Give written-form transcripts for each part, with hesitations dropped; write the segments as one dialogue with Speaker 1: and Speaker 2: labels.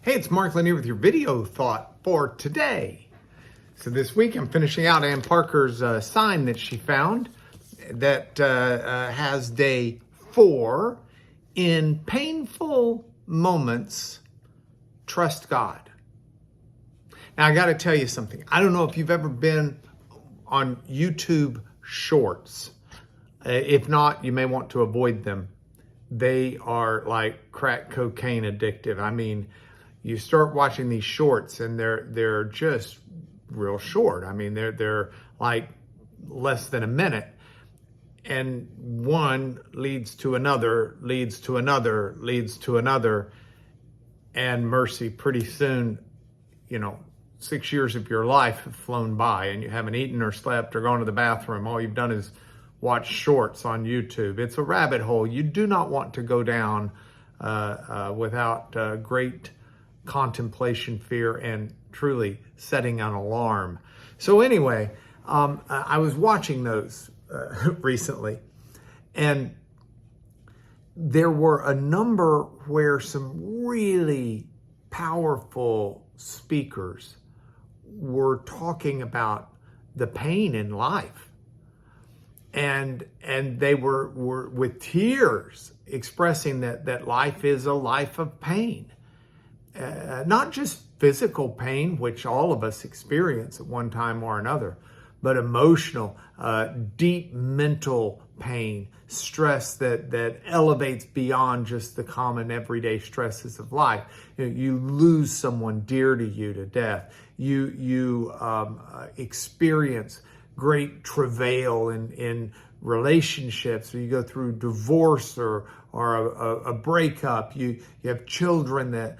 Speaker 1: Hey, it's Mark Lanier with your video thought for today. So this week I'm finishing out Ann Parker's sign that she found that has day 4. In painful moments, trust God. Now I got to tell you something. I don't know if you've ever been on YouTube Shorts. If not, you may want to avoid them. They are like crack cocaine addictive. I mean, you start watching these shorts and they're just real short. I mean, they're like less than a minute. And one leads to another, leads to another, leads to another. And mercy, pretty soon, 6 years of your life have flown by and you haven't eaten or slept or gone to the bathroom. All you've done is watch shorts on YouTube. It's a rabbit hole you do not want to go down without great contemplation, fear, and truly setting an alarm. So anyway, I was watching those recently, and there were a number where some really powerful speakers were talking about the pain in life. And they were with tears expressing that life is a life of pain. Not just physical pain, which all of us experience at one time or another, but emotional, deep mental pain, stress that elevates beyond just the common everyday stresses of life. You lose someone dear to you to death. You experience great travail in relationships, or you go through divorce or a breakup. You have children that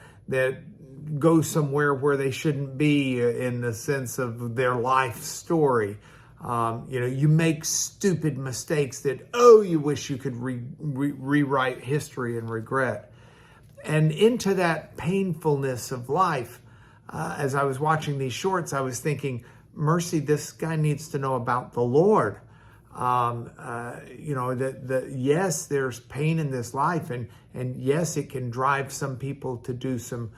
Speaker 1: go somewhere where they shouldn't be in the sense of their life story. You make stupid mistakes that, you wish you could rewrite history and regret. And into that painfulness of life, as I was watching these shorts, I was thinking, mercy, this guy needs to know about the Lord. Yes, there's pain in this life, and yes, it can drive some people to do some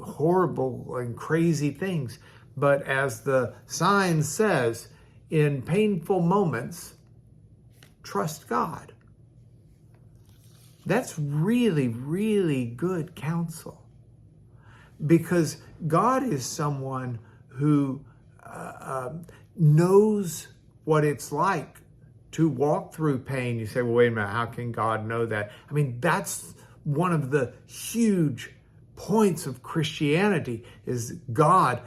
Speaker 1: horrible and crazy things. But as the sign says, in painful moments, trust God. That's really, really good counsel, because God is someone who knows what it's like to walk through pain. You say, well, wait a minute, how can God know that? I mean, that's one of the huge points of Christianity, is God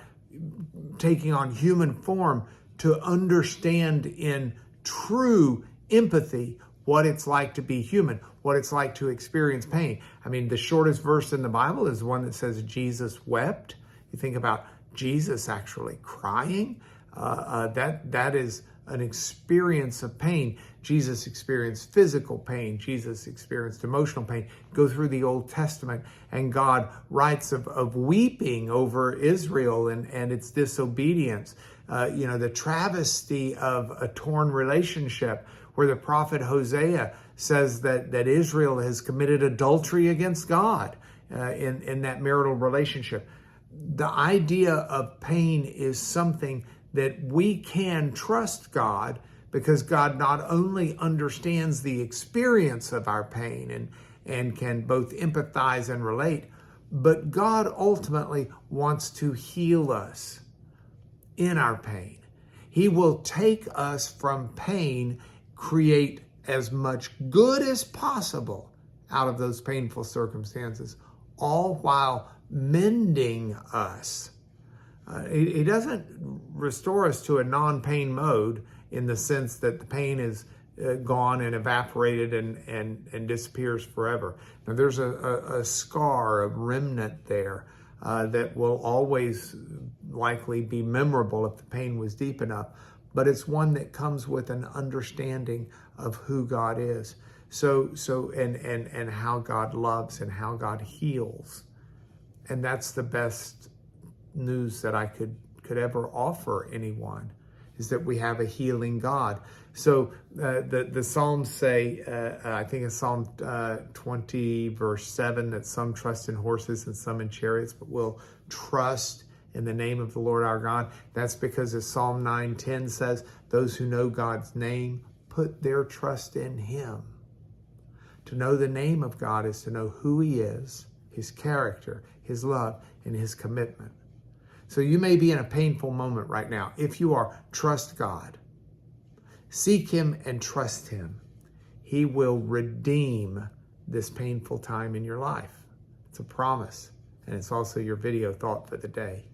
Speaker 1: taking on human form to understand in true empathy what it's like to be human, what it's like to experience pain. I mean, the shortest verse in the Bible is the one that says Jesus wept. You think about Jesus actually crying. That is an experience of pain. Jesus experienced physical pain. Jesus experienced emotional pain. Go through the Old Testament, and God writes of weeping over Israel and its disobedience. The travesty of a torn relationship, where the prophet Hosea says that Israel has committed adultery against God in that marital relationship. The idea of pain is something that we can trust God, because God not only understands the experience of our pain and can both empathize and relate, but God ultimately wants to heal us in our pain. He will take us from pain, create as much good as possible out of those painful circumstances, all while mending us. He doesn't restore us to a non-pain mode in the sense that the pain is gone and evaporated and disappears forever. Now, there's a scar, a remnant there that will always likely be memorable if the pain was deep enough, but it's one that comes with an understanding of who God is. And how God loves and how God heals. And that's the best news that I could ever offer anyone, is that we have a healing God. So the Psalms say, I think it's Psalm 20, verse 7, that some trust in horses and some in chariots, but will trust in the name of the Lord our God. That's because, as Psalm 9:10 says, those who know God's name put their trust in him. To know the name of God is to know who he is, his character, his love, and his commitment. So you may be in a painful moment right now. If you are, trust God. Seek him and trust him. He will redeem this painful time in your life. It's a promise, and it's also your video thought for the day.